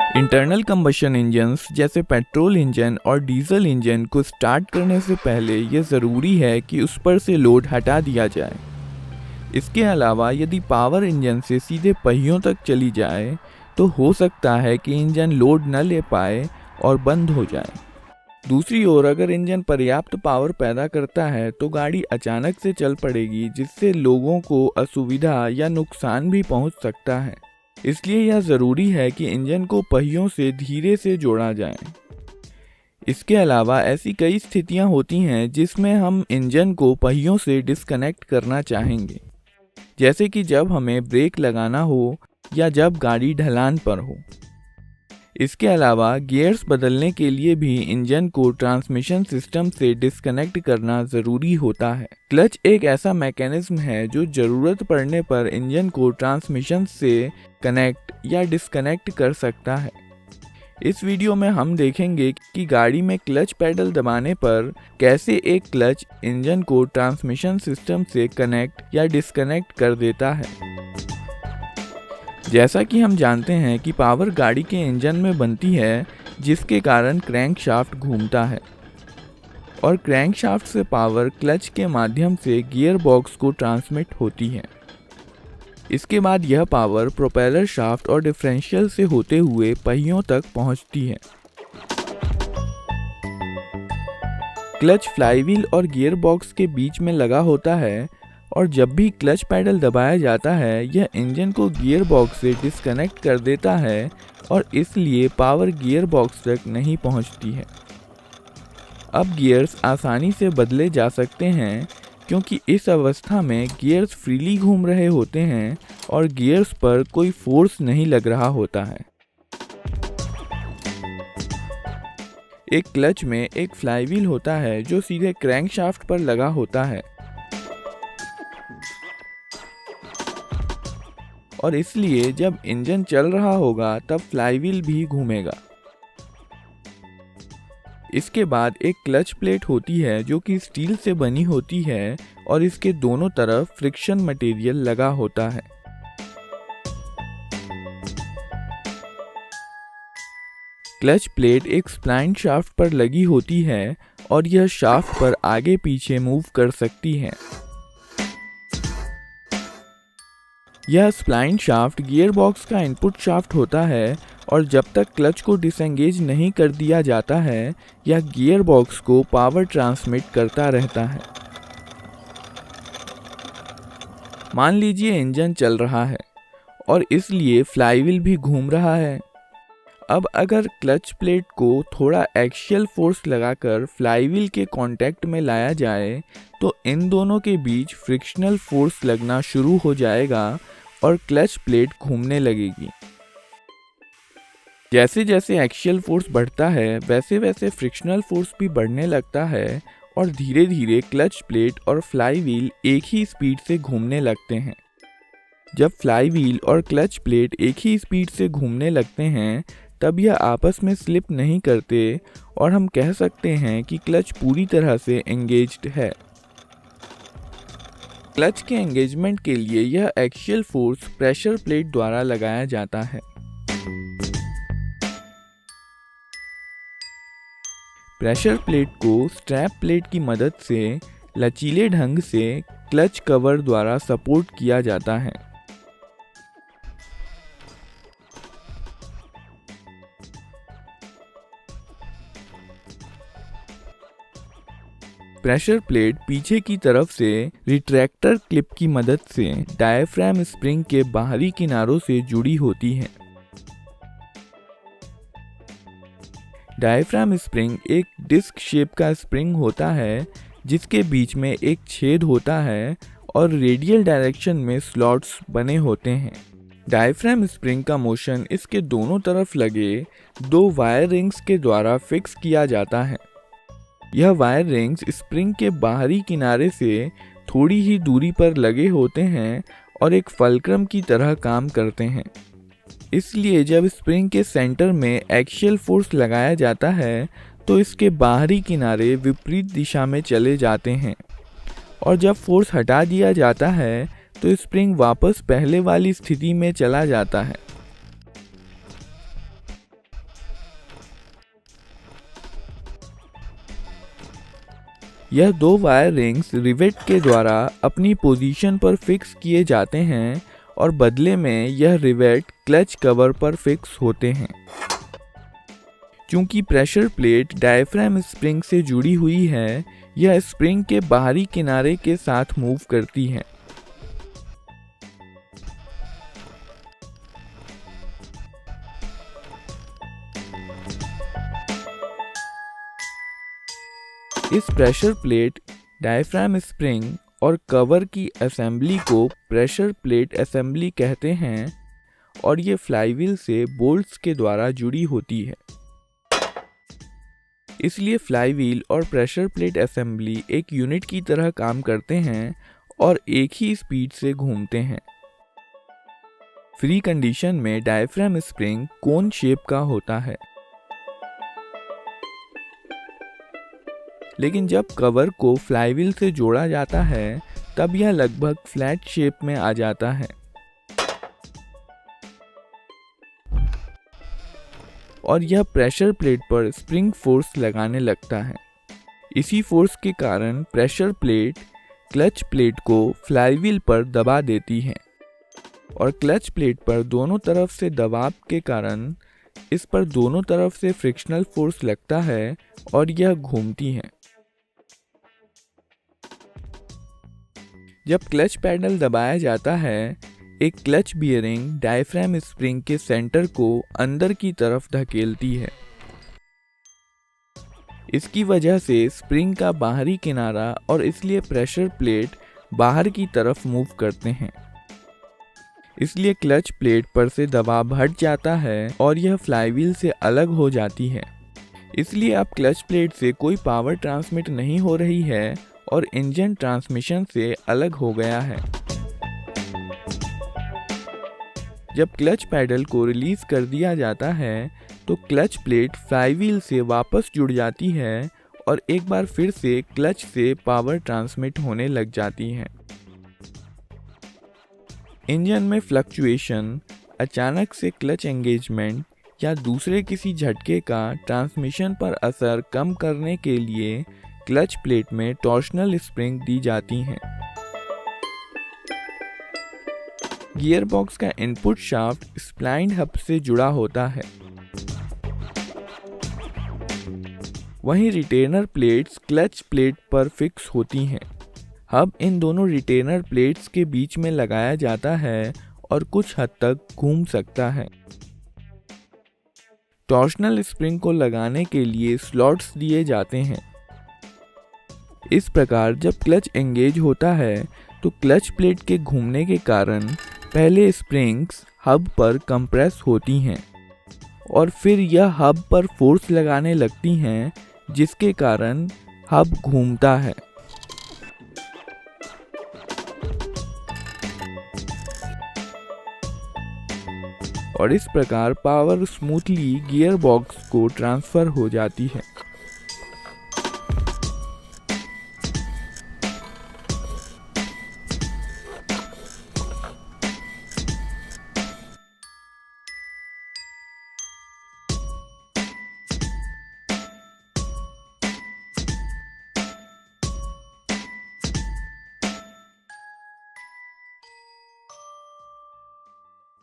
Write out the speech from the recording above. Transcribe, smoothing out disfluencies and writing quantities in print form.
Internal combustion engines जैसे petrol engine और diesel engine को स्टार्ट करने से पहले यह ज़रूरी है कि उस पर से लोड हटा दिया जाए। इसके अलावा यदि पावर इंजन से सीधे पहियों तक चली जाए तो हो सकता है कि इंजन लोड न ले पाए और बंद हो जाए। दूसरी ओर अगर इंजन पर्याप्त पावर पैदा करता है तो गाड़ी अचानक से चल पड़ेगी, जिससे लोगों को असुविधा या नुकसान भी पहुंच सकता है। इसलिए यह ज़रूरी है कि इंजन को पहियों से धीरे से जोड़ा जाए। इसके अलावा ऐसी कई स्थितियां होती हैं जिसमें हम इंजन को पहियों से डिस्कनेक्ट करना चाहेंगे, जैसे कि जब हमें ब्रेक लगाना हो या जब गाड़ी ढलान पर हो। इसके अलावा गियर्स बदलने के लिए भी इंजन को ट्रांसमिशन सिस्टम से डिस्कनेक्ट करना ज़रूरी होता है। क्लच एक ऐसा मैकेनिज्म है जो ज़रूरत पड़ने पर इंजन को ट्रांसमिशन से कनेक्ट या डिस्कनेक्ट कर सकता है। इस वीडियो में हम देखेंगे कि गाड़ी में क्लच पैडल दबाने पर कैसे एक क्लच इंजन को ट्रांसमिशन सिस्टम से कनेक्ट या डिस्कनेक्ट कर देता है। जैसा कि हम जानते हैं कि पावर गाड़ी के इंजन में बनती है, जिसके कारण क्रैंकशाफ्ट घूमता है और क्रैंकशाफ्ट से पावर क्लच के माध्यम से गियर बॉक्स को ट्रांसमिट होती है। इसके बाद यह पावर प्रोपेलर शाफ्ट और डिफरेंशियल से होते हुए पहियों तक पहुंचती है। क्लच फ्लाईव्हील और गियर बॉक्स के बीच में लगा होता है और जब भी क्लच पैडल दबाया जाता है यह इंजन को गियर बॉक्स से डिस्कनेक्ट कर देता है और इसलिए पावर गियर बॉक्स तक नहीं पहुंचती है। अब गियर्स आसानी से बदले जा सकते हैं क्योंकि इस अवस्था में गियर्स फ्रीली घूम रहे होते हैं और गियर्स पर कोई फोर्स नहीं लग रहा होता है। एक क्लच में एक फ्लाईव्हील होता है जो सीधे क्रैंकशाफ्ट पर लगा होता है और इसलिए जब इंजन चल रहा होगा तब फ्लाईव्हील भी घूमेगा। इसके बाद एक क्लच प्लेट होती है जो कि स्टील से बनी होती है और इसके दोनों तरफ फ्रिक्शन मटेरियल लगा होता है। क्लच प्लेट एक स्प्लाइन शाफ्ट पर लगी होती है और यह शाफ्ट पर आगे पीछे मूव कर सकती है। यह स्प्लाइन शाफ्ट गियर बॉक्स का इनपुट शाफ्ट होता है और जब तक क्लच को डिसएंगेज नहीं कर दिया जाता है यह गियर बॉक्स को पावर ट्रांसमिट करता रहता है। मान लीजिए इंजन चल रहा है और इसलिए फ्लाईव्हील भी घूम रहा है। अब अगर क्लच प्लेट को थोड़ा एक्सियल फोर्स लगाकर फ्लाईव्हील के कांटेक्ट में लाया जाए तो इन दोनों के बीच फ्रिक्शनल फोर्स लगना शुरू हो जाएगा और क्लच प्लेट घूमने लगेगी। जैसे जैसे एक्सियल फोर्स बढ़ता है वैसे वैसे फ्रिक्शनल फोर्स भी बढ़ने लगता है और धीरे धीरे क्लच प्लेट और फ्लाईव्हील एक ही स्पीड से घूमने लगते हैं। जब फ्लाईव्हील और क्लच प्लेट एक ही स्पीड से घूमने लगते हैं तब यह आपस में स्लिप नहीं करते और हम कह सकते हैं कि क्लच पूरी तरह से एंगेज्ड है। क्लच के एंगेजमेंट के लिए यह एक्सियल फोर्स प्रेशर प्लेट द्वारा लगाया जाता है। प्रेशर प्लेट को स्ट्रैप प्लेट की मदद से लचीले ढंग से क्लच कवर द्वारा सपोर्ट किया जाता है। प्रेशर प्लेट पीछे की तरफ से रिट्रैक्टर क्लिप की मदद से डायफ्राम स्प्रिंग के बाहरी किनारों से जुड़ी होती है। डायफ्राम स्प्रिंग एक डिस्क शेप का स्प्रिंग होता है जिसके बीच में एक छेद होता है और रेडियल डायरेक्शन में स्लॉट्स बने होते हैं। डायफ्राम स्प्रिंग का मोशन इसके दोनों तरफ लगे दो वायर रिंग्स के द्वारा फिक्स किया जाता है। यह वायर रिंग्स स्प्रिंग के बाहरी किनारे से थोड़ी ही दूरी पर लगे होते हैं और एक फलक्रम की तरह काम करते हैं। इसलिए जब स्प्रिंग के सेंटर में एक्सियल फोर्स लगाया जाता है तो इसके बाहरी किनारे विपरीत दिशा में चले जाते हैं और जब फोर्स हटा दिया जाता है तो स्प्रिंग वापस पहले वाली स्थिति में चला जाता है। यह 2 वायर रिंग्स रिवेट के द्वारा अपनी पोजीशन पर फिक्स किए जाते हैं और बदले में यह रिवेट क्लच कवर पर फिक्स होते हैं। चूंकि प्रेशर प्लेट डायफ्राम स्प्रिंग से जुड़ी हुई है, यह स्प्रिंग के बाहरी किनारे के साथ मूव करती है। इस प्रेशर प्लेट, डायफ्राम स्प्रिंग और कवर की असेंबली को प्रेशर प्लेट असेंबली कहते हैं और ये फ्लाईव्हील से बोल्ट्स के द्वारा जुड़ी होती है। इसलिए फ्लाईव्हील और प्रेशर प्लेट असेंबली एक यूनिट की तरह काम करते हैं और एक ही स्पीड से घूमते हैं। फ्री कंडीशन में डायफ्राम स्प्रिंग कोन शेप का होता है, लेकिन जब कवर को फ्लाईव्हील से जोड़ा जाता है तब यह लगभग फ्लैट शेप में आ जाता है और यह प्रेशर प्लेट पर स्प्रिंग फोर्स लगाने लगता है। इसी फोर्स के कारण प्रेशर प्लेट क्लच प्लेट को फ्लाईव्हील पर दबा देती है और क्लच प्लेट पर दोनों तरफ से दबाव के कारण इस पर दोनों तरफ से फ्रिक्शनल फोर्स लगता है और यह घूमती है। जब क्लच पैडल दबाया जाता है, एक क्लच बियरिंग डायफ्राम स्प्रिंग के सेंटर को अंदर की तरफ धकेलती है। इसकी वजह से स्प्रिंग का बाहरी किनारा और इसलिए प्रेशर प्लेट बाहर की तरफ मूव करते हैं। इसलिए क्लच प्लेट पर से दबाव हट जाता है और यह फ्लाईव्हील से अलग हो जाती है। इसलिए अब क्लच प्लेट से कोई पावर ट्रांसमिट नहीं हो रही है और इंजन ट्रांसमिशन से अलग हो गया है। जब क्लच पैडल को रिलीज कर दिया जाता है तो क्लच प्लेट फ्लाईव्हील से वापस जुड़ जाती है और एक बार फिर से क्लच से पावर ट्रांसमिट होने लग जाती है। इंजन में फ्लक्चुएशन, अचानक से क्लच एंगेजमेंट या दूसरे किसी झटके का ट्रांसमिशन पर असर कम करने के लिए क्लच प्लेट में टॉर्शनल स्प्रिंग दी जाती हैं। गियर बॉक्स का इनपुट शाफ्ट स्प्लाइंड हब से जुड़ा होता है। वहीं रिटेनर प्लेट्स क्लच प्लेट पर फिक्स होती हैं। हब इन दोनों रिटेनर प्लेट्स के बीच में लगाया जाता है और कुछ हद तक घूम सकता है। टॉर्शनल स्प्रिंग को लगाने के लिए स्लॉट्स दिए जाते हैं। इस प्रकार जब क्लच एंगेज होता है तो क्लच प्लेट के घूमने के कारण पहले स्प्रिंग्स हब पर कंप्रेस होती हैं और फिर यह हब पर फोर्स लगाने लगती हैं, जिसके कारण हब घूमता है। और इस प्रकार पावर स्मूथली गियर बॉक्स को ट्रांसफर हो जाती है।